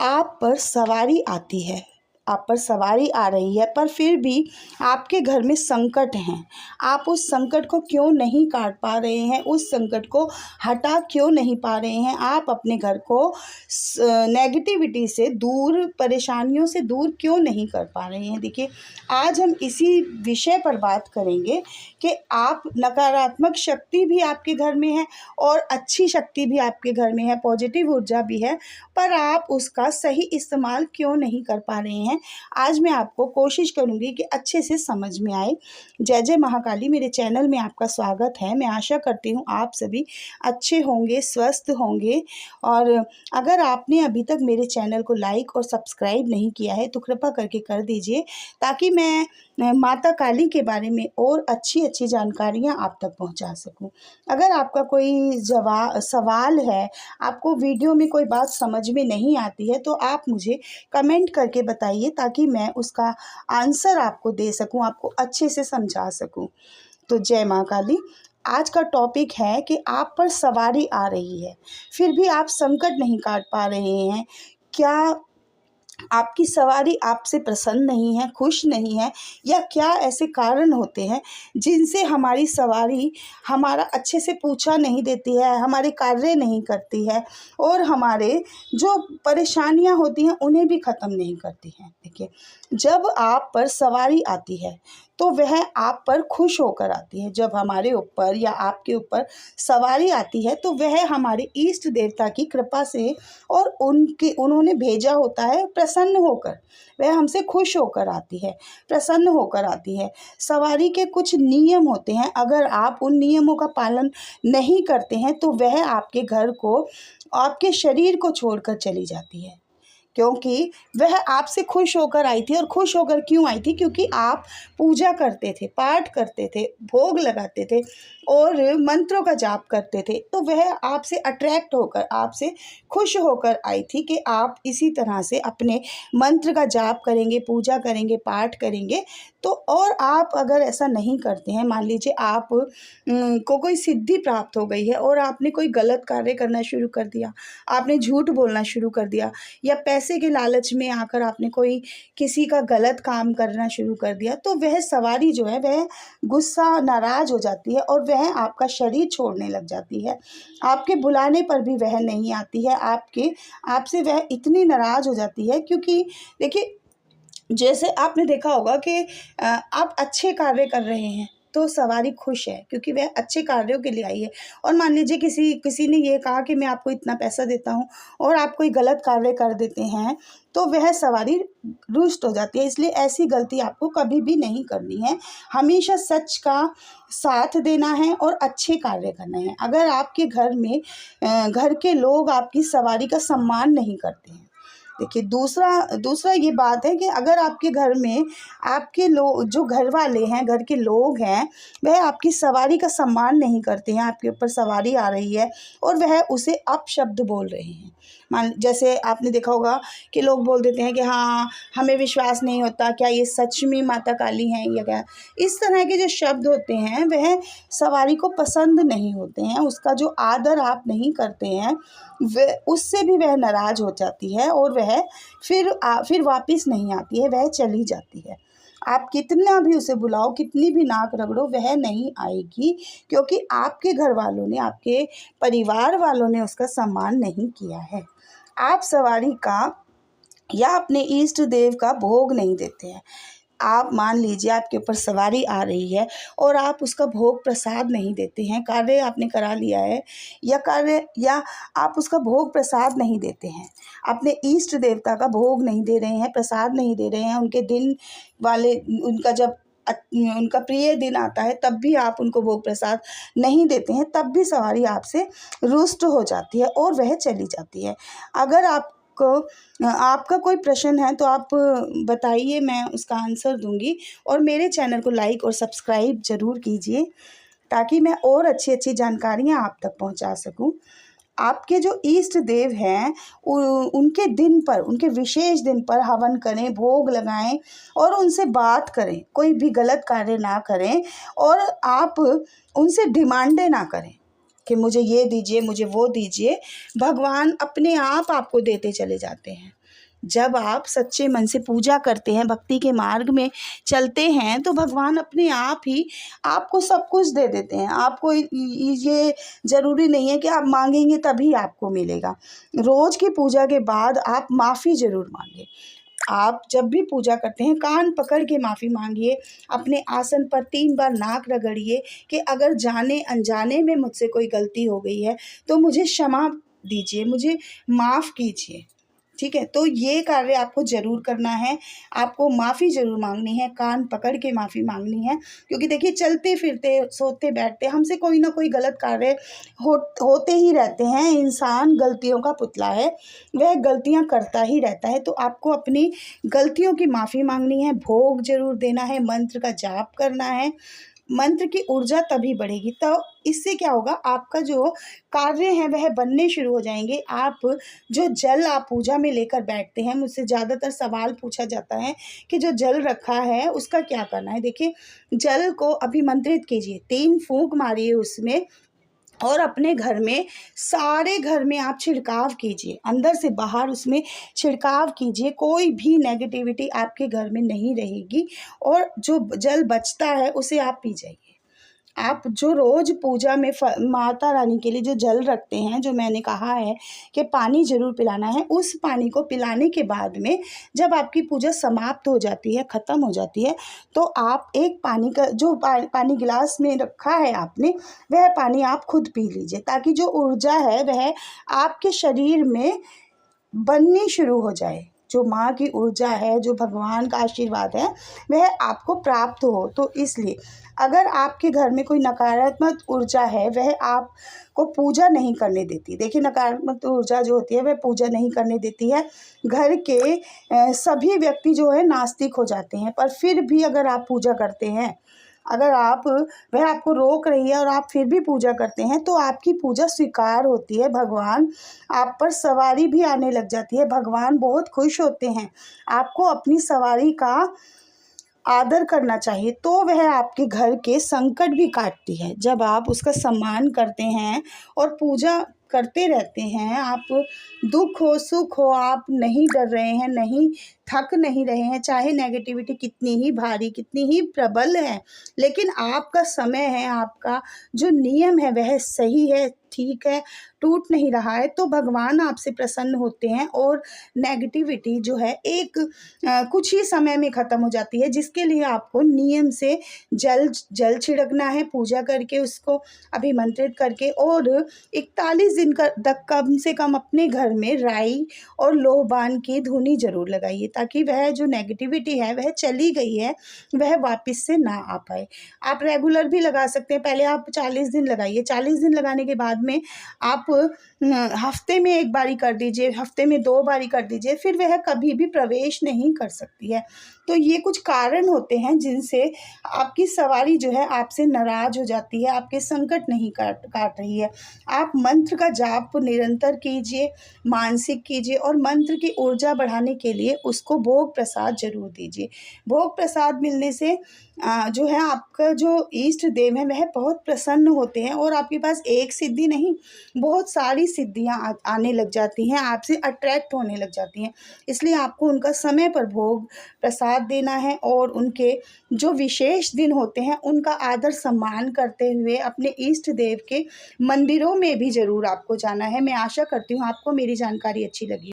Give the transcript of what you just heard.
आप पर सवारी आती है, आप पर सवारी आ रही है, पर फिर भी आपके घर में संकट हैं। आप उस संकट को क्यों नहीं काट पा रहे हैं, उस संकट को हटा क्यों नहीं पा रहे हैं, आप अपने घर को नेगेटिविटी से दूर, परेशानियों से दूर क्यों नहीं कर पा रहे हैं। देखिए, आज हम इसी विषय पर बात करेंगे कि आप, नकारात्मक शक्ति भी आपके घर में है और अच्छी शक्ति भी आपके घर में है, पॉजिटिव ऊर्जा भी है, पर आप उसका सही इस्तेमाल क्यों नहीं कर पा रहे हैं। आज मैं आपको कोशिश करूंगी कि अच्छे से समझ में आए। जय जय महाकाली, मेरे चैनल में आपका स्वागत है। मैं आशा करती हूँ आप सभी अच्छे होंगे, स्वस्थ होंगे। और अगर आपने अभी तक मेरे चैनल को लाइक और सब्सक्राइब नहीं किया है तो कृपा करके कर दीजिए, ताकि मैं माता काली के बारे में और अच्छी अच्छी जानकारियाँ आप तक पहुँचा सकूँ। अगर आपका कोई सवाल है, आपको वीडियो में कोई बात समझ में नहीं आती है, तो आप मुझे कमेंट करके बताइए, ताकि मैं उसका आंसर आपको दे सकूं, आपको अच्छे से समझा सकूं। तो जय माँ काली। आज का टॉपिक है कि आप पर सवारी आ रही है, फिर भी आप संकट नहीं काट पा रहे हैं। क्या आपकी सवारी आपसे प्रसन्न नहीं है, खुश नहीं है, या क्या ऐसे कारण होते हैं जिनसे हमारी सवारी हमारा अच्छे से पूछा नहीं देती है, हमारे कार्य नहीं करती है और हमारे जो परेशानियां होती हैं उन्हें भी ख़त्म नहीं करती हैं। देखिए, जब आप पर सवारी आती है तो वह आप पर खुश होकर आती है। जब हमारे ऊपर या आपके ऊपर सवारी आती है तो वह हमारे इष्ट देवता की कृपा से और उन्होंने भेजा होता है, प्रसन्न होकर वह हमसे खुश होकर आती है, प्रसन्न होकर आती है। सवारी के कुछ नियम होते हैं, अगर आप उन नियमों का पालन नहीं करते हैं तो वह आपके घर को, आपके शरीर को छोड़कर चली जाती है, क्योंकि वह आपसे खुश होकर आई थी। और खुश होकर क्यों आई थी? क्योंकि आप पूजा करते थे, पाठ करते थे, भोग लगाते थे और मंत्रों का जाप करते थे, तो वह आपसे अट्रैक्ट होकर, आपसे खुश होकर आई थी कि आप इसी तरह से अपने मंत्र का जाप करेंगे, पूजा करेंगे, पाठ करेंगे। तो और आप अगर ऐसा नहीं करते हैं, मान लीजिए आप को कोई सिद्धि प्राप्त हो गई है और आपने कोई गलत कार्य करना शुरू कर दिया, आपने झूठ बोलना शुरू कर दिया, या पैसे के लालच में आकर आपने कोई किसी का गलत काम करना शुरू कर दिया, तो वह सवारी जो है वह गुस्सा, नाराज़ हो जाती है और वह आपका शरीर छोड़ने लग जाती है। आपके बुलाने पर भी वह नहीं आती है, आपसे वह इतनी नाराज़ हो जाती है। क्योंकि देखिए, जैसे आपने देखा होगा कि आप अच्छे कार्य कर रहे हैं तो सवारी खुश है, क्योंकि वह अच्छे कार्यों के लिए आई है। और मान लीजिए किसी ने ये कहा कि मैं आपको इतना पैसा देता हूँ और आप कोई गलत कार्य कर देते हैं, तो वह सवारी रुष्ट हो जाती है। इसलिए ऐसी गलती आपको कभी भी नहीं करनी है। हमेशा सच का साथ देना है और अच्छे कार्य करना है। अगर आपके घर में घर के लोग आपकी सवारी का सम्मान नहीं करते हैं, देखिए, दूसरा ये बात है कि अगर आपके घर में आपके लोग, जो घर वाले हैं, घर के लोग हैं, वह आपकी सवारी का सम्मान नहीं करते हैं, आपके ऊपर सवारी आ रही है और वह उसे अपशब्द बोल रहे हैं। जैसे आपने देखा होगा कि लोग बोल देते हैं कि हाँ, हमें विश्वास नहीं होता, क्या ये सच में माता काली हैं या क्या। इस तरह के जो शब्द होते हैं वह सवारी को पसंद नहीं होते हैं, उसका जो आदर आप नहीं करते हैं वह, उससे भी वह नाराज़ हो जाती है और वह फिर वापस नहीं आती है, वह चली जाती है। आप कितना भी उसे बुलाओ, कितनी भी नाक रगड़ो, वह नहीं आएगी, क्योंकि आपके घर वालों ने, आपके परिवार वालों ने उसका सम्मान नहीं किया है। आप सवारी का या अपने इष्ट देव का भोग नहीं देते हैं। आप मान लीजिए आपके ऊपर सवारी आ रही है और आप उसका भोग प्रसाद नहीं देते हैं, कार्य आपने करा लिया है या आप उसका भोग प्रसाद नहीं देते हैं, अपने इष्ट देवता का भोग नहीं दे रहे हैं, प्रसाद नहीं दे रहे हैं, उनके दिन वाले, उनका प्रिय दिन आता है तब भी आप उनको भोग प्रसाद नहीं देते हैं, तब भी सवारी आपसे रुष्ट हो जाती है और वह चली जाती है। अगर आपका कोई प्रश्न है तो आप बताइए, मैं उसका आंसर दूंगी। और मेरे चैनल को लाइक और सब्सक्राइब ज़रूर कीजिए, ताकि मैं और अच्छी अच्छी जानकारियाँ आप तक पहुंचा सकूं। आपके जो इष्ट देव हैं उनके दिन पर, उनके विशेष दिन पर हवन करें, भोग लगाएं और उनसे बात करें, कोई भी गलत कार्य ना करें और आप उनसे डिमांडें ना करें कि मुझे ये दीजिए, मुझे वो दीजिए। भगवान अपने आप आपको देते चले जाते हैं। जब आप सच्चे मन से पूजा करते हैं, भक्ति के मार्ग में चलते हैं, तो भगवान अपने आप ही आपको सब कुछ दे देते हैं। आपको ये ज़रूरी नहीं है कि आप मांगेंगे तभी आपको मिलेगा। रोज़ की पूजा के बाद आप माफ़ी ज़रूर मांगें। आप जब भी पूजा करते हैं, कान पकड़ के माफ़ी मांगिए। अपने आसन पर 3 बार नाक रगड़िए कि अगर जाने अनजाने में मुझसे कोई गलती हो गई है तो मुझे क्षमा दीजिए, मुझे माफ़ कीजिए। ठीक है, तो ये कार्य आपको ज़रूर करना है। आपको माफ़ी ज़रूर मांगनी है, कान पकड़ के माफ़ी मांगनी है, क्योंकि देखिए चलते फिरते, सोते बैठते हमसे कोई ना कोई गलत कार्य होते ही रहते हैं। इंसान गलतियों का पुतला है, वह गलतियां करता ही रहता है। तो आपको अपनी गलतियों की माफ़ी मांगनी है, भोग ज़रूर देना है, मंत्र का जाप करना है। मंत्र की ऊर्जा तभी बढ़ेगी, तो इससे क्या होगा, आपका जो कार्य है वह बनने शुरू हो जाएंगे। आप जो जल आप पूजा में लेकर बैठते हैं, मुझसे ज़्यादातर सवाल पूछा जाता है कि जो जल रखा है उसका क्या करना है। देखिए, जल को अभिमंत्रित कीजिए, 3 फूंक मारिए उसमें, और अपने घर में, सारे घर में आप छिड़काव कीजिए, अंदर से बाहर उसमें छिड़काव कीजिए। कोई भी नेगेटिविटी आपके घर में नहीं रहेगी, और जो जल बचता है उसे आप पी जाइए। आप जो रोज़ पूजा में माता रानी के लिए जो जल रखते हैं, जो मैंने कहा है कि पानी ज़रूर पिलाना है, उस पानी को पिलाने के बाद में जब आपकी पूजा समाप्त हो जाती है, ख़त्म हो जाती है, तो आप एक पानी का जो पानी गिलास में रखा है आपने, वह पानी आप खुद पी लीजिए, ताकि जो ऊर्जा है वह आपके शरीर में बननी शुरू हो जाए। जो माँ की ऊर्जा है, जो भगवान का आशीर्वाद है, वह आपको प्राप्त हो। तो इसलिए अगर आपके घर में कोई नकारात्मक ऊर्जा है, वह आपको पूजा नहीं करने देती। देखिए, नकारात्मक ऊर्जा जो होती है वह पूजा नहीं करने देती है। घर के सभी व्यक्ति जो है नास्तिक हो जाते हैं, पर फिर भी अगर आप पूजा करते हैं, अगर वह आपको रोक रही है और आप फिर भी पूजा करते हैं, तो आपकी पूजा स्वीकार होती है। भगवान आप पर सवारी भी आने लग जाती है। भगवान बहुत खुश होते हैं। आपको अपनी सवारी का आदर करना चाहिए, तो वह आपके घर के संकट भी काटती है। जब आप उसका सम्मान करते हैं और पूजा करते रहते हैं, आप दुख हो सुख हो, आप नहीं डर रहे हैं, नहीं थक नहीं रहे हैं, चाहे नेगेटिविटी कितनी ही भारी, कितनी ही प्रबल है, लेकिन आपका समय है, आपका जो नियम है वह सही है, ठीक है, टूट नहीं रहा है, तो भगवान आपसे प्रसन्न होते हैं और नेगेटिविटी जो है कुछ ही समय में ख़त्म हो जाती है। जिसके लिए आपको नियम से जल छिड़कना है, पूजा करके उसको अभिमंत्रित करके, और 41 दिन तक कम से कम अपने घर में राई और लोहबान की धुनी ज़रूर लगाइए, ताकि वह जो नेगेटिविटी है वह चली गई है, वह वापस से ना आ पाए। आप रेगुलर भी लगा सकते हैं। पहले आप 40 दिन लगाइए, 40 दिन लगाने के बाद में आप हफ्ते में 1 बारी कर दीजिए, हफ्ते में 2 बारी कर दीजिए, फिर वह कभी भी प्रवेश नहीं कर सकती है। तो ये कुछ कारण होते हैं जिनसे आपकी सवारी जो है आपसे नाराज़ हो जाती है, आपके संकट नहीं काट रही है। आप मंत्र का जाप निरंतर कीजिए, मानसिक कीजिए, और मंत्र की ऊर्जा बढ़ाने के लिए उसको भोग प्रसाद ज़रूर दीजिए। भोग प्रसाद मिलने से जो है आपका जो इष्ट देव है वह बहुत प्रसन्न होते हैं, और आपके पास एक सिद्धि नहीं, बहुत सारी सिद्धियां आने लग जाती हैं, आपसे अट्रैक्ट होने लग जाती हैं। इसलिए आपको उनका समय पर भोग प्रसाद देना है, और उनके जो विशेष दिन होते हैं उनका आदर सम्मान करते हुए अपने इष्ट देव के मंदिरों में भी ज़रूर आपको जाना है। मैं आशा करती हूँ आपको मेरी जानकारी अच्छी लगी।